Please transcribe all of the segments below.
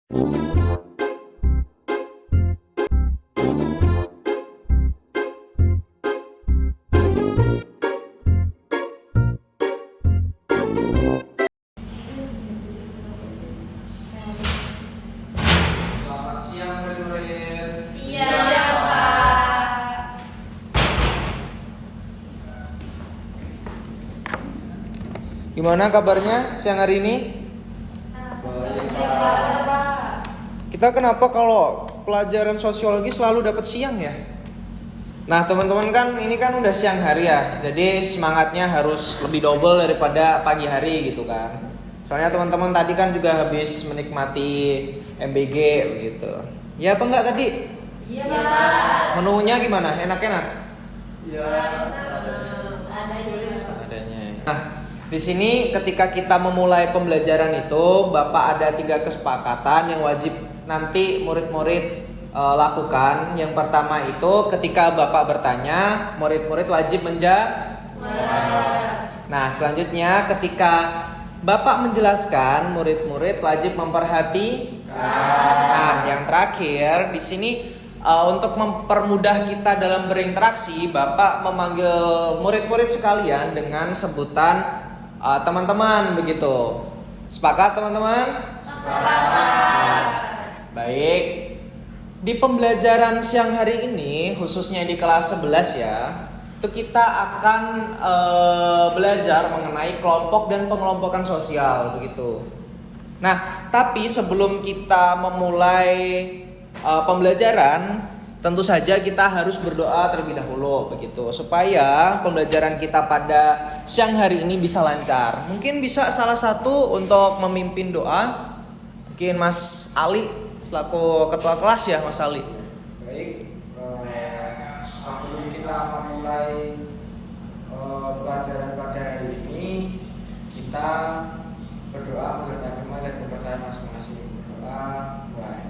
Selamat siang murid-murid. Siang, Pak. Gimana kabarnya siang hari ini? Kita kenapa kalau pelajaran sosiologi selalu dapat siang ya? Nah teman-teman kan ini kan udah siang hari ya, jadi semangatnya harus lebih double daripada pagi hari gitu kan. Soalnya teman-teman tadi kan juga habis menikmati MBG begitu. Ya apa enggak tadi? Iya, Pak. Menunya gimana? Enak-enak? Iya. Ada juga. Adanya. Nah, di sini ketika kita memulai pembelajaran itu, Bapak ada 3 kesepakatan yang wajib nanti murid-murid lakukan. Yang pertama itu ketika Bapak bertanya, murid-murid wajib menjawab. Nah, selanjutnya ketika Bapak menjelaskan, murid-murid wajib memperhatikan. Nah, yang terakhir di sini untuk mempermudah kita dalam berinteraksi, Bapak memanggil murid-murid sekalian dengan sebutan teman-teman begitu. Sepakat teman-teman? Sepakat. Baik. Di pembelajaran siang hari ini, khususnya di kelas 11 ya, itu kita akan belajar mengenai kelompok dan pengelompokan sosial begitu. Nah, tapi sebelum kita memulai pembelajaran, tentu saja kita harus berdoa terlebih dahulu begitu, supaya pembelajaran kita pada siang hari ini bisa lancar. Mungkin bisa salah satu untuk memimpin doa, mungkin Mas Ali selaku ketua kelas ya, Mas Ali. Baik, sebelum kita memulai pelajaran pada hari ini, kita berdoa menghadap Tuhan dan mempercaya masing-masing. Berdoa, mulai.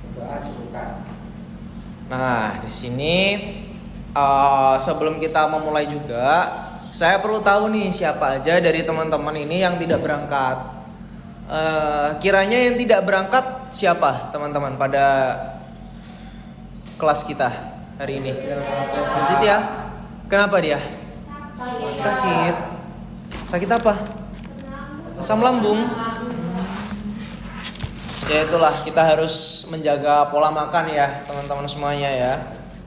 Berdoa cukupkan. Nah, di sini sebelum kita memulai juga, saya perlu tahu nih siapa aja dari teman-teman ini yang tidak berangkat. Kiranya yang tidak berangkat siapa teman-teman pada kelas kita hari ini? Masjid ya? Kenapa dia? Sakit. Sakit apa? Asam lambung. Ya itulah, kita harus menjaga pola makan ya teman-teman semuanya ya.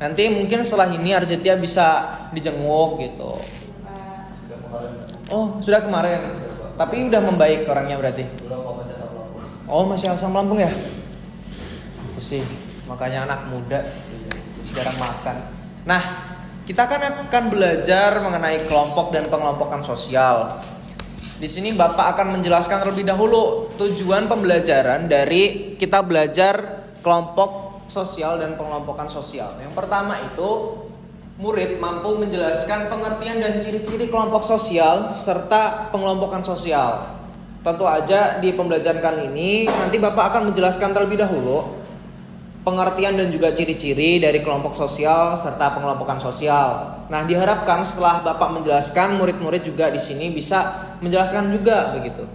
Nanti mungkin setelah ini Arzetia bisa dijenguk gitu. Oh sudah kemarin. Tapi udah membaik orangnya berarti. Oh masih asam lambung ya? Itu sih, makanya anak muda jarang makan. Nah, kita kan akan belajar mengenai kelompok dan pengelompokan sosial. Di sini Bapak akan menjelaskan terlebih dahulu tujuan pembelajaran dari kita belajar kelompok sosial dan pengelompokan sosial. Yang pertama itu, murid mampu menjelaskan pengertian dan ciri-ciri kelompok sosial serta pengelompokan sosial. Tentu aja di pembelajaran kali ini nanti Bapak akan menjelaskan terlebih dahulu pengertian dan juga ciri-ciri dari kelompok sosial serta pengelompokan sosial. Nah, diharapkan setelah Bapak menjelaskan, murid-murid juga di sini bisa menjelaskan juga begitu.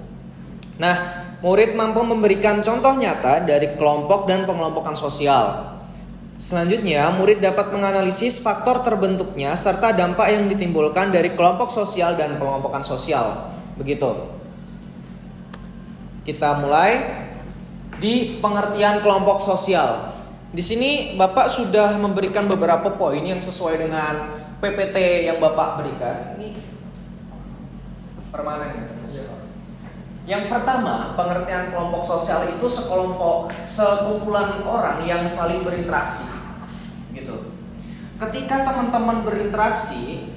Nah, murid mampu memberikan contoh nyata dari kelompok dan pengelompokan sosial. Selanjutnya, murid dapat menganalisis faktor terbentuknya serta dampak yang ditimbulkan dari kelompok sosial dan pengelompokan sosial. Begitu. Kita mulai di pengertian kelompok sosial. Di sini Bapak sudah memberikan beberapa poin yang sesuai dengan PPT yang Bapak berikan. Ini permanen ya, teman-teman. Yang pertama, pengertian kelompok sosial itu sekumpulan orang yang saling berinteraksi. Gitu. Ketika teman-teman berinteraksi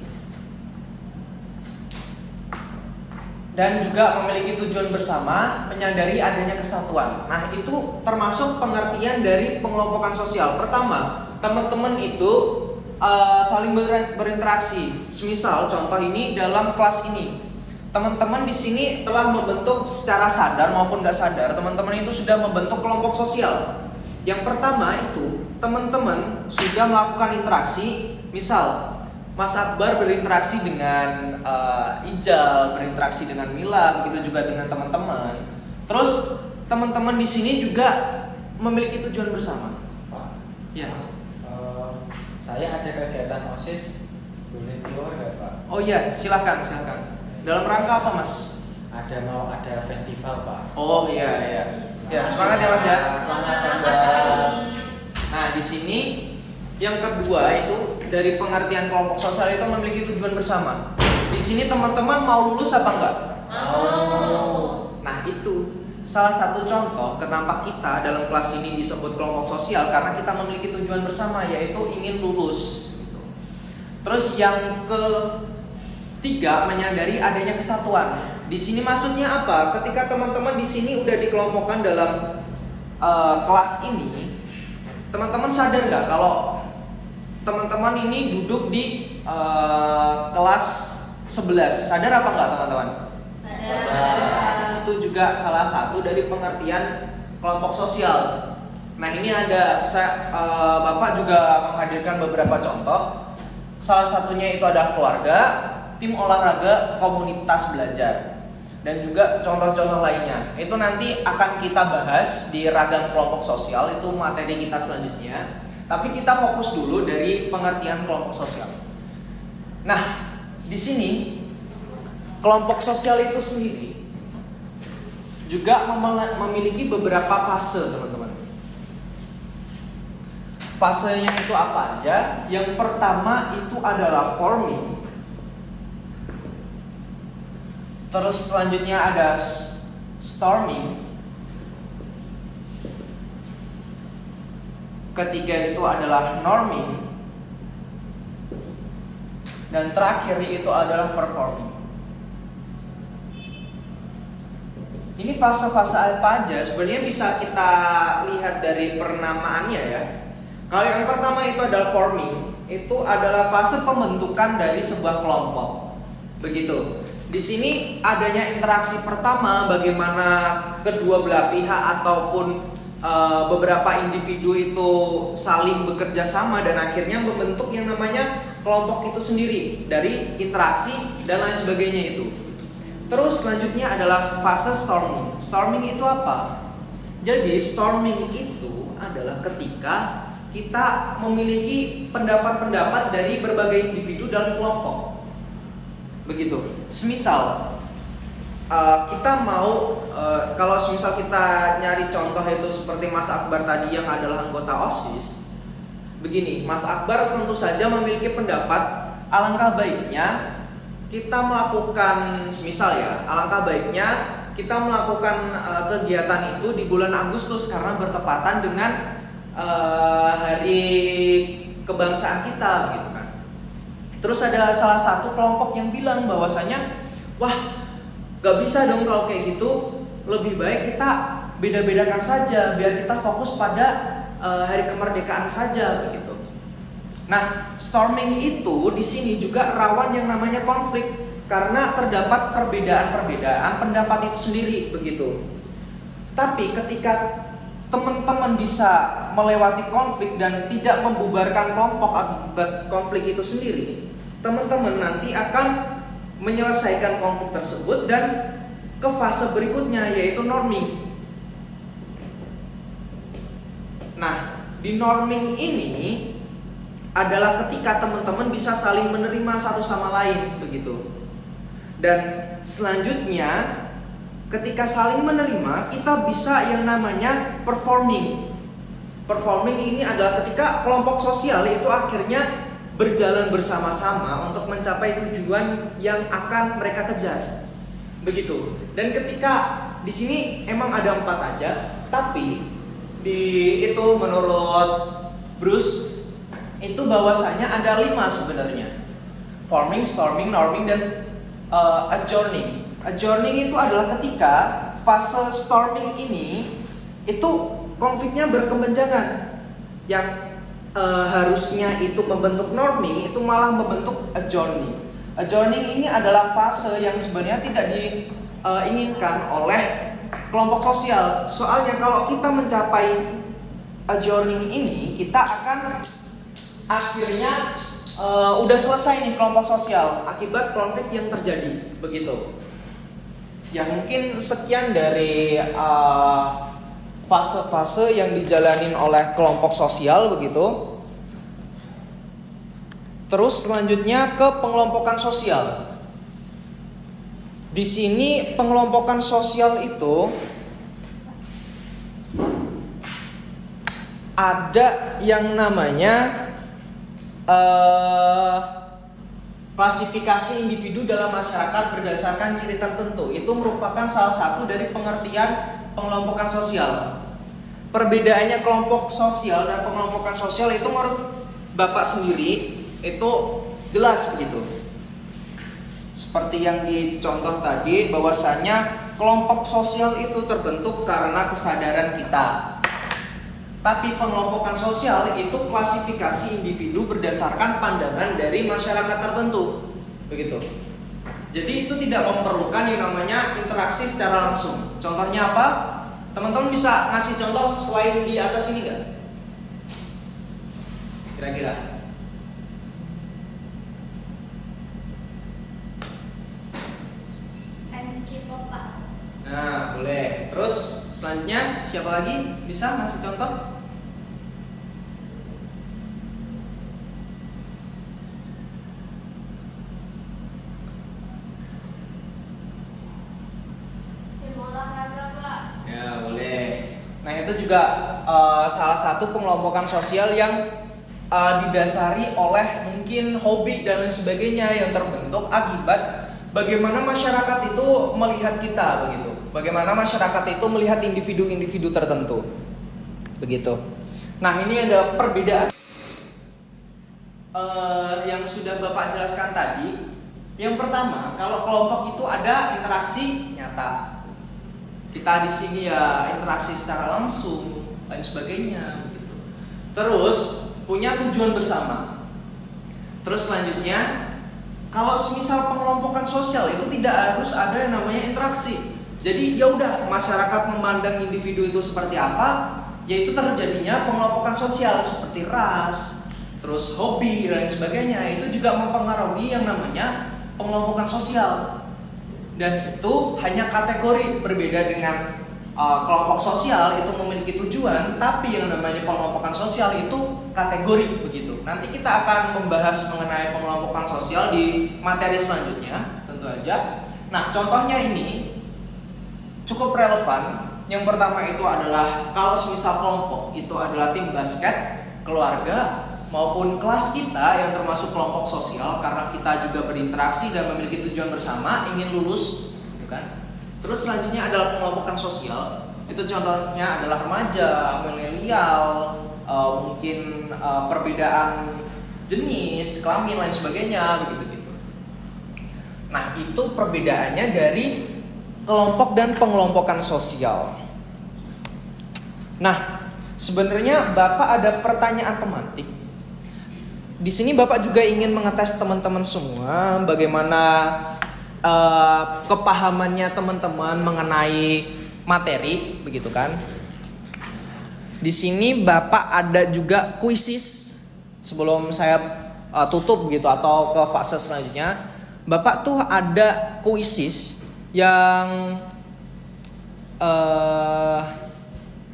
dan juga memiliki tujuan bersama, menyadari adanya kesatuan. Nah, itu termasuk pengertian dari pengelompokan sosial. Pertama, teman-teman itu saling berinteraksi. Semisal contoh ini dalam kelas ini, teman-teman di sini telah membentuk secara sadar maupun nggak sadar, teman-teman itu sudah membentuk kelompok sosial. Yang pertama itu, teman-teman sudah melakukan interaksi. Misal Mas Akbar berinteraksi dengan Ijal, berinteraksi dengan Mila, begitu juga dengan teman-teman. Terus teman-teman di sini juga memiliki tujuan bersama. Pak, Ya. saya ada kegiatan OSIS, boleh keluar nggak Pak? Oh iya, silakan. Dalam rangka apa, Mas? Mau ada festival Pak. Oh iya. Ya, semangat ya Mas ya. Semangat ya, Mas. Nah, di sini yang kedua itu dari pengertian kelompok sosial itu memiliki tujuan bersama. Di sini teman-teman mau lulus apa enggak? Mau. Nah, itu salah satu contoh kenapa kita dalam kelas ini disebut kelompok sosial, karena kita memiliki tujuan bersama, yaitu ingin lulus. Terus yang ketiga, menyadari adanya kesatuan. Di sini maksudnya apa? Ketika teman-teman di sini udah dikelompokkan dalam kelas ini, teman-teman sadar nggak kalau teman-teman ini duduk di kelas 11? Sadar apa nggak teman-teman? Sadar. Itu juga salah satu dari pengertian kelompok sosial. Nah, ini ada Bapak juga menghadirkan beberapa contoh. Salah satunya itu adalah keluarga, tim olahraga, komunitas belajar, dan juga contoh-contoh lainnya. Itu nanti akan kita bahas di ragam kelompok sosial, itu materi kita selanjutnya. Tapi kita fokus dulu dari pengertian kelompok sosial. Nah, di sini kelompok sosial itu sendiri juga memiliki beberapa fase, teman-teman. Fasenya itu apa aja? Yang pertama itu adalah forming. Terus selanjutnya ada storming. Ketiga itu adalah norming. Dan terakhir itu adalah performing. Ini fase-fase apa aja? Sebenarnya bisa kita lihat dari penamaannya ya. Kalau yang pertama itu adalah forming, itu adalah fase pembentukan dari sebuah kelompok. Begitu. Di sini adanya interaksi pertama, bagaimana kedua belah pihak ataupun beberapa individu itu saling bekerja sama dan akhirnya membentuk yang namanya kelompok itu sendiri dari interaksi dan lain sebagainya itu. Terus selanjutnya adalah fase storming. Storming itu apa? Jadi storming itu adalah ketika kita memiliki pendapat-pendapat dari berbagai individu dalam kelompok. Begitu. Semisal kita mau kalau semisal kita nyari contoh itu seperti Mas Akbar tadi yang adalah anggota OSIS. Begini, Mas Akbar tentu saja memiliki pendapat alangkah baiknya kita melakukan, semisal ya, alangkah baiknya kita melakukan kegiatan itu di bulan Agustus karena bertepatan dengan hari kebangsaan kita, gitu kan. Terus ada salah satu kelompok yang bilang bahwasanya, wah, gak bisa dong kalau kayak gitu, lebih baik kita beda-bedakan saja biar kita fokus pada hari kemerdekaan saja, begitu. Nah, storming itu di sini juga rawan yang namanya konflik karena terdapat perbedaan-perbedaan pendapat itu sendiri, begitu. Tapi ketika teman-teman bisa melewati konflik dan tidak membubarkan kelompok akibat konflik itu sendiri, teman-teman nanti akan menyelesaikan konflik tersebut dan ke fase berikutnya, yaitu norming. Nah, di norming ini adalah ketika teman-teman bisa saling menerima satu sama lain, begitu. Dan selanjutnya ketika saling menerima, kita bisa yang namanya performing. Performing ini adalah ketika kelompok sosial itu akhirnya berjalan bersama-sama untuk mencapai tujuan yang akan mereka kejar. Begitu. Dan ketika di sini emang ada 4 aja, tapi itu menurut Bruce itu bahwasanya ada 5 sebenarnya. Forming, storming, norming, dan adjourning. Adjourning itu adalah ketika fase storming ini itu konfliknya berkepanjangan. Yang harusnya itu membentuk norming itu malah membentuk adjourning. Adjourning ini adalah fase yang sebenarnya tidak diinginkan oleh kelompok sosial. Soalnya kalau kita mencapai adjourning ini, kita akan akhirnya udah selesai nih kelompok sosial akibat konflik yang terjadi, begitu. Ya mungkin sekian dari fase-fase yang dijalanin oleh kelompok sosial, begitu. Terus selanjutnya ke pengelompokan sosial. Di sini pengelompokan sosial itu ada yang namanya klasifikasi individu dalam masyarakat berdasarkan ciri tertentu. Itu merupakan salah satu dari pengertian pengelompokan sosial. Perbedaannya kelompok sosial dan pengelompokan sosial itu menurut Bapak sendiri itu jelas begitu. Seperti yang dicontoh tadi, bahwasanya kelompok sosial itu terbentuk karena kesadaran kita. Tapi pengelompokan sosial itu klasifikasi individu berdasarkan pandangan dari masyarakat tertentu, begitu. Jadi itu tidak memerlukan yang namanya interaksi secara langsung. Contohnya apa? Teman-teman bisa ngasih contoh selain di atas ini nggak? Kira-kira? Fans K-pop, Pak. Nah, boleh. Terus selanjutnya siapa lagi bisa ngasih contoh? Tim olahraga, Pak. Ya, boleh. Nah, itu juga salah satu pengelompokan sosial yang didasari oleh mungkin hobi dan lain sebagainya yang terbentuk akibat bagaimana masyarakat itu melihat kita, begitu. Bagaimana masyarakat itu melihat individu-individu tertentu, begitu. Nah, ini ada perbedaan yang sudah Bapak jelaskan tadi. Yang pertama, kalau kelompok itu ada interaksi nyata. Kita di sini ya interaksi secara langsung, lain sebagainya, begitu. Terus punya tujuan bersama. Terus selanjutnya, kalau semisal pengelompokan sosial itu tidak harus ada yang namanya interaksi. Jadi ya udah, masyarakat memandang individu itu seperti apa, yaitu terjadinya pengelompokan sosial seperti ras, terus hobi dan lain sebagainya. Itu juga mempengaruhi yang namanya pengelompokan sosial. Dan itu hanya kategori, berbeda dengan kelompok sosial itu memiliki tujuan, tapi yang namanya pengelompokan sosial itu kategori, begitu. Nanti kita akan membahas mengenai pengelompokan sosial di materi selanjutnya, tentu aja. Nah, contohnya ini cukup relevan. Yang pertama itu adalah kalau semisal kelompok itu adalah tim basket, keluarga, maupun kelas kita yang termasuk kelompok sosial, karena kita juga berinteraksi dan memiliki tujuan bersama, ingin lulus, gitu kan. Terus selanjutnya adalah pengelompokan sosial. Itu contohnya adalah remaja, milenial, mungkin perbedaan jenis, kelamin, lain sebagainya, begitu-gitu. Nah, itu perbedaannya dari kelompok dan pengelompokan sosial. Nah, sebenarnya Bapak ada pertanyaan pemantik. Di sini Bapak juga ingin mengetes teman-teman semua bagaimana kepahamannya teman-teman mengenai materi, begitu kan? Di sini Bapak ada juga kuisis sebelum saya tutup gitu atau ke fase selanjutnya. Bapak tuh ada kuisis yang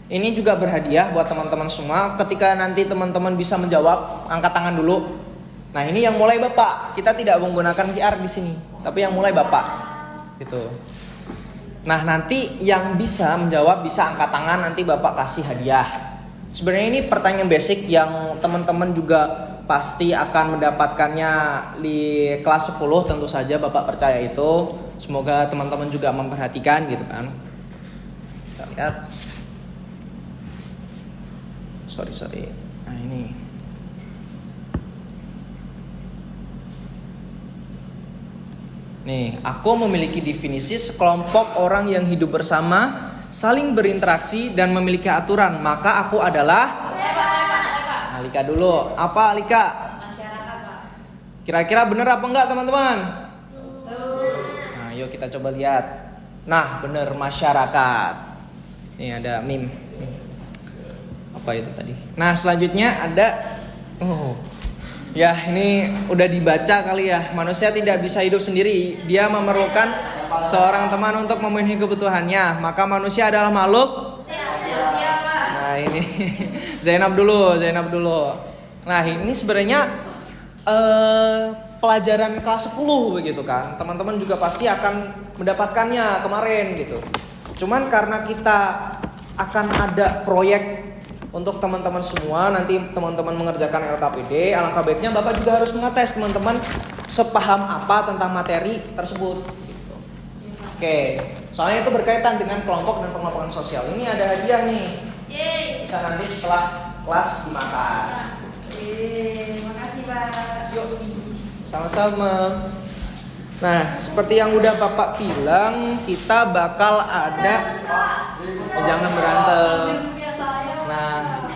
ini juga berhadiah buat teman-teman semua. Ketika nanti teman-teman bisa menjawab, angkat tangan dulu. Nah, ini yang mulai Bapak. Kita tidak menggunakan QR di sini, tapi yang mulai Bapak. Gitu. Nah, nanti yang bisa menjawab bisa angkat tangan, nanti Bapak kasih hadiah. Sebenarnya ini pertanyaan basic yang teman-teman juga pasti akan mendapatkannya di kelas 10, tentu saja Bapak percaya itu. Semoga teman-teman juga memperhatikan gitu kan. Kita lihat. Sorry. Nah, ini. Nih, aku memiliki definisi sekelompok orang yang hidup bersama, saling berinteraksi dan memiliki aturan. Maka aku adalah Saya, Pak. Alika dulu. Apa Alika? Masyarakat, Pak. Kira-kira benar apa enggak teman-teman? Tuh. Nah, yuk kita coba lihat. Nah, benar, masyarakat. Nih ada meme. Apa itu tadi? Nah, selanjutnya ada Ya, ini udah dibaca kali ya. Manusia tidak bisa hidup sendiri. Dia memerlukan seorang teman untuk memenuhi kebutuhannya. Maka manusia adalah makhluk. Siap, Pak. Nah, ini Zainab dulu. Nah, ini sebenarnya pelajaran kelas 10 begitu kan. Teman-teman juga pasti akan mendapatkannya kemarin gitu. Cuman karena kita akan ada proyek untuk teman-teman semua, nanti teman-teman mengerjakan LKPD, alangkah baiknya Bapak juga harus mengetes teman-teman sepaham apa tentang materi tersebut gitu. Oke, soalnya itu berkaitan dengan kelompok dan pengelompokan sosial. Ini ada hadiah nih. Yeay. Bisa nanti setelah kelas dimakan. Makasih, Pak. Yuk. Sama-sama. Nah, seperti yang udah Bapak bilang, kita bakal ada jangan berantem. Nah,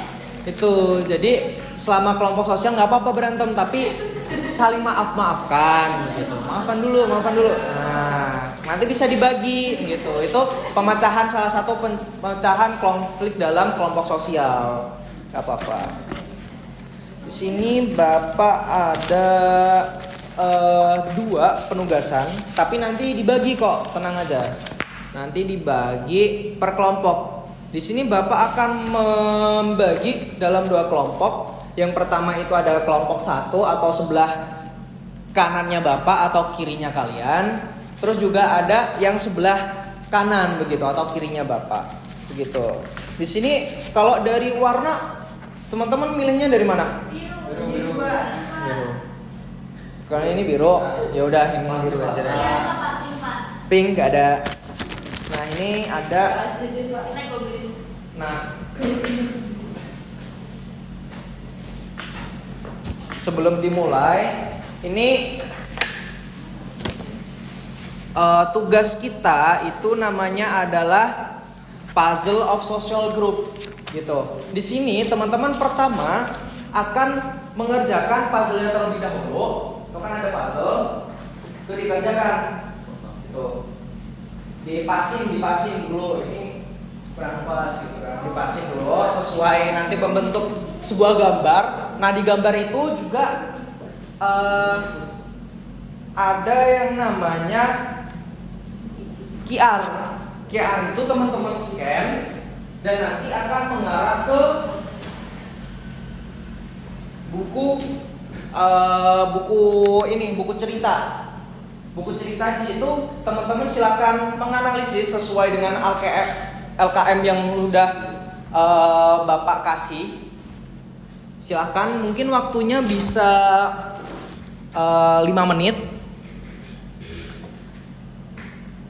itu jadi selama kelompok sosial nggak apa-apa berantem, tapi saling maafkan gitu. Maafkan dulu. Nah, nanti bisa dibagi gitu. Itu pemecahan, salah satu pemecahan konflik dalam kelompok sosial. Nggak apa-apa. Di sini Bapak ada 2 penugasan, tapi nanti dibagi kok, tenang aja. Nanti dibagi per kelompok. Di sini Bapak akan membagi dalam 2 kelompok. Yang pertama itu ada kelompok 1 atau sebelah kanannya Bapak atau kirinya kalian. Terus juga ada yang sebelah kanan begitu atau kirinya Bapak. Begitu. Di sini kalau dari warna teman-teman milihnya dari mana? Biru, Pak. Biru. Kalau ini biru, ya udah ini biru aja deh. Pink gak ada. Nah, ini ada. Nah, sebelum dimulai, ini tugas kita itu namanya adalah puzzle of social group, gitu. Di sini teman-teman pertama akan mengerjakan puzzle-nya terlebih dahulu. Itu kan ada puzzle, itu dikerjakan, gitu. Dipasin dulu ini. Kurang pas gitu kan, dipasin dulu sesuai nanti membentuk sebuah gambar. Nah, di gambar itu juga ada yang namanya QR. QR itu teman-teman scan dan nanti akan mengarah ke buku cerita. Buku cerita di situ teman-teman silakan menganalisis sesuai dengan LKM yang udah Bapak kasih. Silakan, mungkin waktunya bisa 5 menit.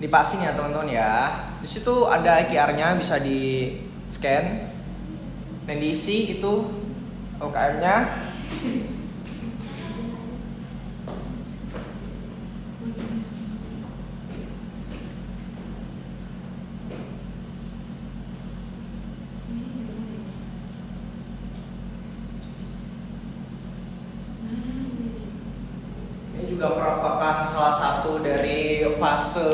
Dipasin ya teman-teman ya. Di situ ada QR-nya, bisa di scan dan diisi itu LKM-nya. Juga merupakan salah satu dari fase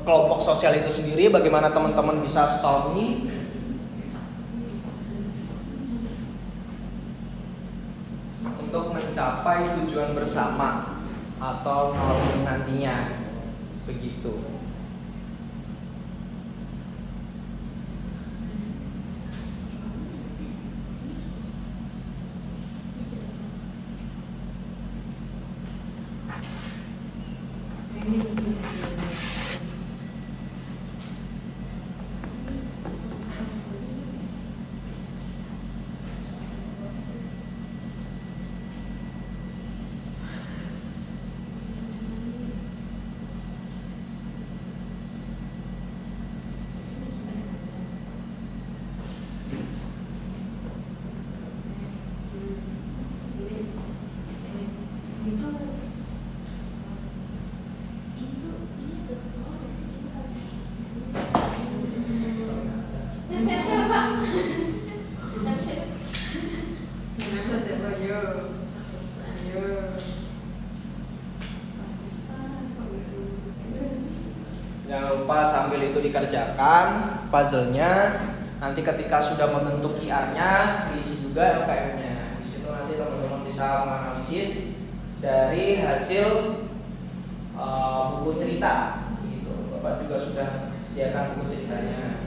kelompok sosial itu sendiri. Bagaimana teman-teman bisa solving untuk mencapai tujuan bersama atau melalui nantinya, begitu. Jangan lupa sambil itu dikerjakan puzzle-nya. Nanti ketika sudah membentuk QR-nya, diisi juga LKM-nya. Di situ nanti teman-teman bisa menganalisis dari hasil buku cerita. Gitu. Bapak juga sudah sediakan buku ceritanya.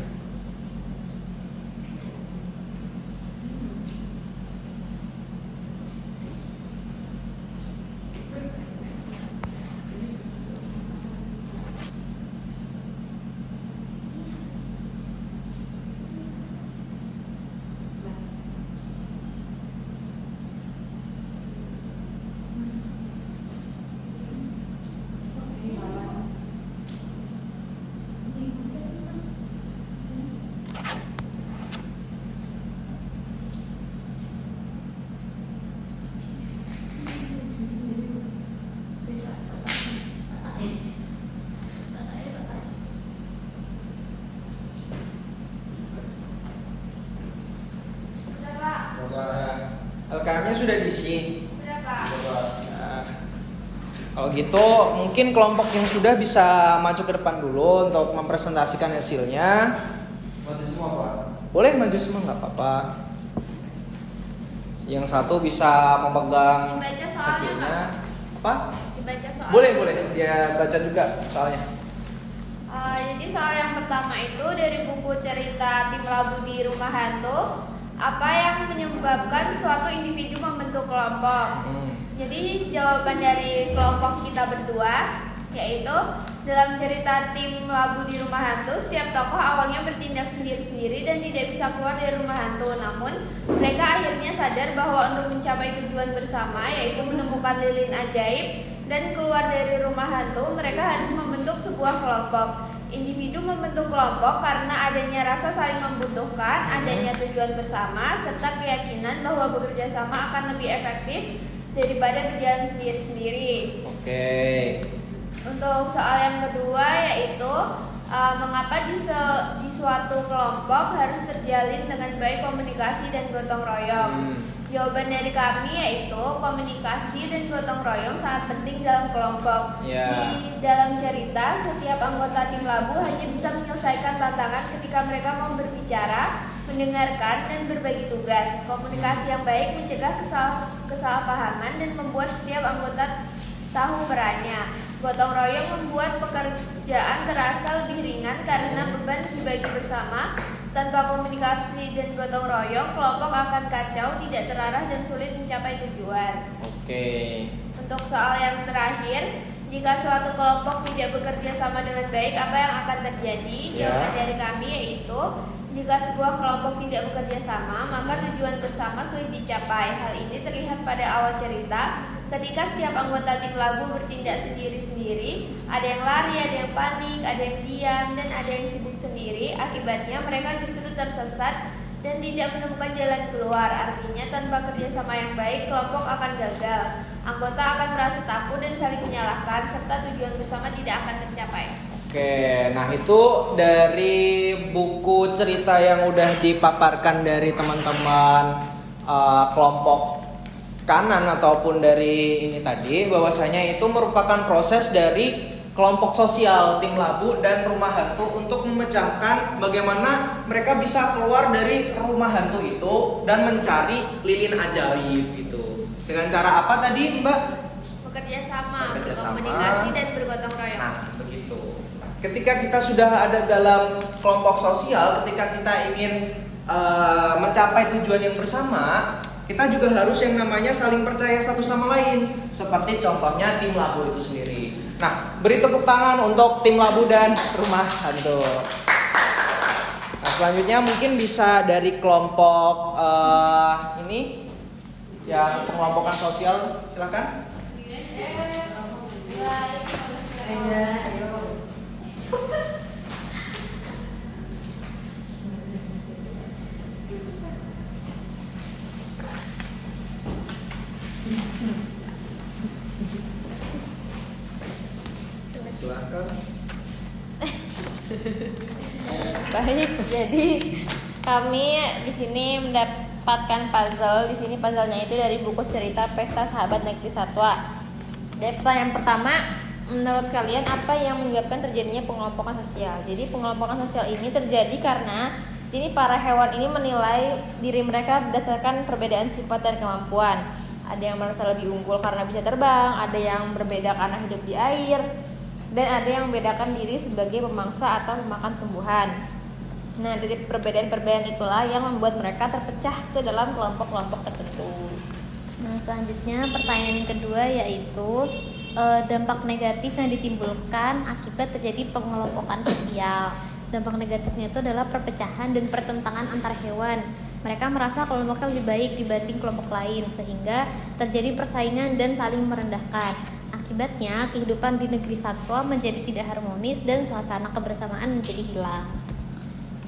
LKM-nya sudah diisi. Berapa? Nah, kalau gitu mungkin kelompok yang sudah bisa maju ke depan dulu untuk mempresentasikan hasilnya. Maju semua Pak. Boleh maju semua nggak apa-apa. Yang satu bisa memegang Dibaca soalnya hasilnya. nggak? Apa? Dibaca soal. Boleh. Dia baca juga soalnya. Jadi soal yang pertama itu dari buku cerita Tim Labu di Rumah Hantu. Apa yang menyebabkan suatu individu membentuk kelompok? Jadi jawaban dari kelompok kita berdua yaitu dalam cerita Tim Labu di Rumah Hantu, setiap tokoh awalnya bertindak sendiri-sendiri dan tidak bisa keluar dari rumah hantu. Namun mereka akhirnya sadar bahwa untuk mencapai tujuan bersama, yaitu menemukan lilin ajaib dan keluar dari rumah hantu, mereka harus membentuk sebuah kelompok. Individu membentuk kelompok karena adanya rasa saling membutuhkan, adanya tujuan bersama, serta keyakinan bahwa bekerja sama akan lebih efektif daripada berjalan sendiri-sendiri. Oke. Untuk soal yang kedua yaitu mengapa di suatu kelompok harus terjalin dengan baik komunikasi dan gotong royong. Jawaban dari kami yaitu komunikasi dan gotong royong sangat penting dalam kelompok. Di dalam cerita, setiap anggota tim Labu hanya bisa menyelesaikan tantangan ketika mereka mau berbicara, mendengarkan, dan berbagi tugas. Komunikasi yang baik mencegah kesalahpahaman dan membuat setiap anggota tahu perannya. Gotong royong membuat pekerjaan terasa lebih ringan karena beban dibagi bersama. Tanpa komunikasi dan gotong royong, kelompok akan kacau, tidak terarah, dan sulit mencapai tujuan. Oke. Untuk soal yang terakhir, jika suatu kelompok tidak bekerja sama dengan baik, apa yang akan terjadi? Jawaban dari kami yaitu jika sebuah kelompok tidak bekerja sama, maka tujuan bersama sulit dicapai. Hal ini terlihat pada awal cerita. Ketika setiap anggota tim Labu bertindak sendiri-sendiri, ada yang lari, ada yang panik, ada yang diam, dan ada yang sibuk sendiri. Akibatnya mereka justru tersesat dan tidak menemukan jalan keluar. Artinya tanpa kerjasama yang baik, kelompok akan gagal. Anggota akan merasa takut dan saling menyalahkan, serta tujuan bersama tidak akan tercapai. Oke, nah itu dari buku cerita yang udah dipaparkan dari teman-teman kelompok kanan ataupun dari ini tadi, bahwasanya itu merupakan proses dari kelompok sosial Tim Labu dan Rumah Hantu untuk memecahkan bagaimana mereka bisa keluar dari rumah hantu itu dan mencari lilin ajaib gitu. Dengan cara apa tadi, Mbak? Bekerja sama, Bekerja sama. komunikasi dan bergotong royong. Nah, begitu. Ketika kita sudah ada dalam kelompok sosial, ketika kita ingin mencapai tujuan yang bersama, kita juga harus yang namanya saling percaya satu sama lain. Seperti contohnya Tim Labu itu sendiri. Nah, beri tepuk tangan untuk Tim Labu dan Rumah Hantu. Nah, selanjutnya mungkin bisa dari kelompok ini yang pengelompokan sosial, silakan. Silakan. Baik, jadi kami di sini mendapatkan puzzle. Di sini puzzle-nya itu dari buku cerita Pesta Sahabat Negeri Satwa. Dan pertanyaan pertama, menurut kalian apa yang menyebabkan terjadinya pengelompokan sosial? Jadi pengelompokan sosial ini terjadi karena di sini para hewan ini menilai diri mereka berdasarkan perbedaan sifat dan kemampuan. Ada yang merasa lebih unggul karena bisa terbang, ada yang berbeda karena hidup di air, dan ada yang membedakan diri sebagai pemangsa atau pemakan tumbuhan. Nah, dari perbedaan-perbedaan itulah yang membuat mereka terpecah ke dalam kelompok-kelompok tertentu. Nah, selanjutnya pertanyaan yang kedua yaitu dampak negatif yang ditimbulkan akibat terjadi pengelompokan sosial. Dampak negatifnya itu adalah perpecahan dan pertentangan antar hewan. Mereka merasa kelompoknya lebih baik dibanding kelompok lain, sehingga terjadi persaingan dan saling merendahkan. Akibatnya, kehidupan di negeri satwa menjadi tidak harmonis dan suasana kebersamaan menjadi hilang.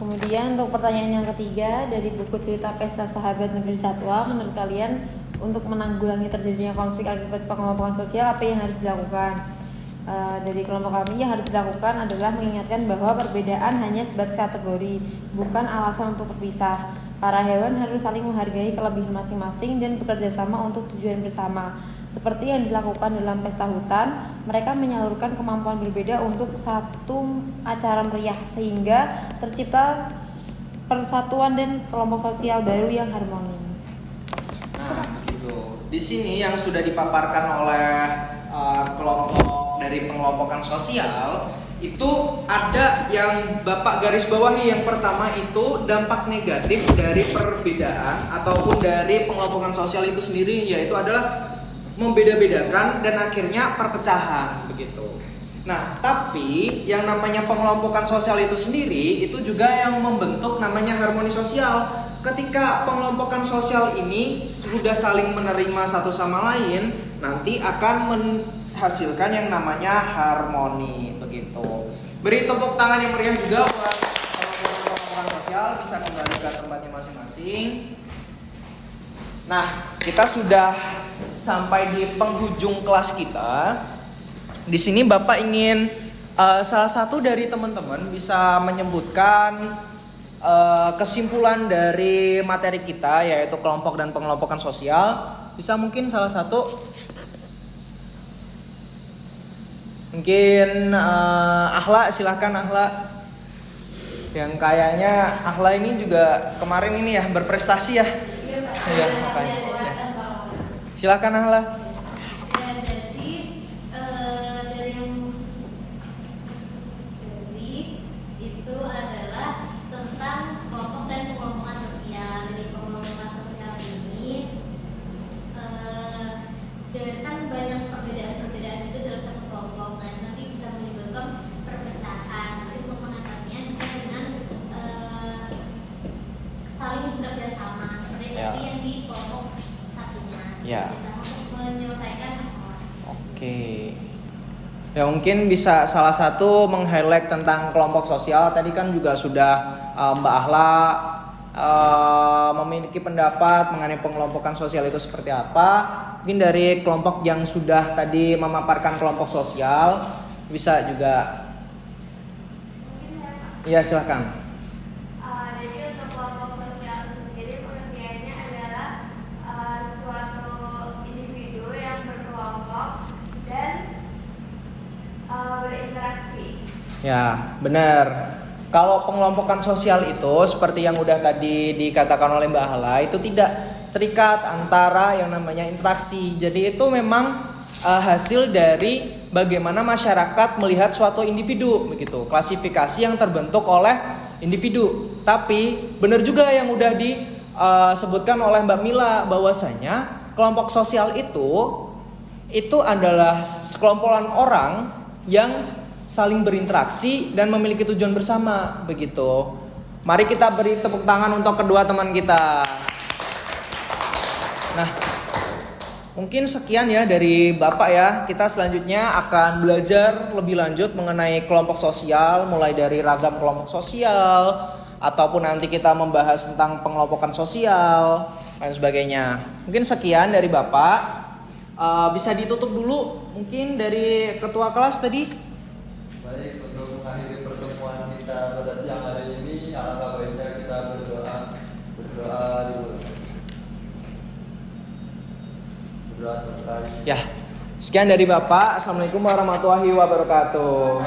Kemudian untuk pertanyaan yang ketiga dari buku cerita Pesta Sahabat Negeri Satwa, menurut kalian untuk menanggulangi terjadinya konflik akibat pengelompokan sosial apa yang harus dilakukan? Dari kelompok kami yang harus dilakukan adalah mengingatkan bahwa perbedaan hanya sebatas kategori, bukan alasan untuk terpisah. Para hewan harus saling menghargai kelebihan masing-masing dan bekerja sama untuk tujuan bersama. Seperti yang dilakukan dalam pesta hutan, mereka menyalurkan kemampuan berbeda untuk satu acara meriah sehingga tercipta persatuan dan kelompok sosial baru yang harmonis. Nah, gitu. Di sini yang sudah dipaparkan oleh kelompok dari pengelompokan sosial itu ada yang Bapak garis bawahi. Yang pertama itu dampak negatif dari perbedaan ataupun dari pengelompokan sosial itu sendiri, yaitu adalah membeda-bedakan dan akhirnya perpecahan begitu. Nah, tapi yang namanya pengelompokan sosial itu sendiri itu juga yang membentuk namanya harmoni sosial. Ketika pengelompokan sosial ini sudah saling menerima satu sama lain, nanti akan menghasilkan yang namanya harmoni begitu. Beri tepuk tangan yang meriah juga buat pengelompokan sosial, bisa kembali ke tempatnya masing-masing. Nah, kita sudah sampai di penghujung kelas kita. Di sini Bapak ingin salah satu dari teman-teman bisa menyebutkan kesimpulan dari materi kita, yaitu kelompok dan pengelompokan sosial. Bisa mungkin salah satu, mungkin Ahla, silahkan Ahla. Yang kayaknya Ahla ini juga kemarin ini ya berprestasi ya. Iya, makanya. Ya. Silahkan Ahla. Itu adalah tentang kelompok dan pengelompokan sosial. Dari pengelompokan sosial ini kan banyak perbedaan-perbedaan itu dalam satu kelompok. Nah, nanti bisa menyebabkan perpecahan. Tapi untuk mengatasinya bisa dengan saling bekerja sama seperti tadi yang di kelompok satunya. Ya. Bersama untuk menyelesaikan masalah. Oke. Ya, mungkin bisa salah satu meng-highlight tentang kelompok sosial. Tadi kan juga sudah Mbak Ahla memiliki pendapat mengenai pengelompokan sosial itu seperti apa. Mungkin dari kelompok yang sudah tadi memaparkan kelompok sosial bisa juga. Iya, silakan. Jadi untuk kelompok sosial sendiri pengertiannya adalah suatu individu yang berkelompok dan berinteraksi. Ya, benar. Kalau pengelompokan sosial itu seperti yang udah tadi dikatakan oleh Mbak Hala, itu tidak terikat antara yang namanya interaksi. Jadi itu memang hasil dari bagaimana masyarakat melihat suatu individu begitu. Klasifikasi yang terbentuk oleh individu. Tapi benar juga yang udah disebutkan oleh Mbak Mila bahwasanya kelompok sosial itu adalah sekelompokan orang yang saling berinteraksi dan memiliki tujuan bersama begitu. Mari kita beri tepuk tangan untuk kedua teman kita. Nah, mungkin sekian ya dari Bapak ya. Kita selanjutnya akan belajar lebih lanjut mengenai kelompok sosial, mulai dari ragam kelompok sosial ataupun nanti kita membahas tentang pengelompokan sosial dan sebagainya. Mungkin sekian dari Bapak. Bisa ditutup dulu mungkin dari ketua kelas tadi. Baik, untuk mengakhiri pertemuan kita pada siang hari ini, alangkah baiknya kita berdoa dulu. Berdoa selesai. Ya, sekian dari Bapak. Assalamualaikum warahmatullahi wabarakatuh.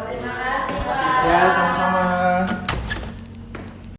Terima kasih, Pak. Ya, sama-sama.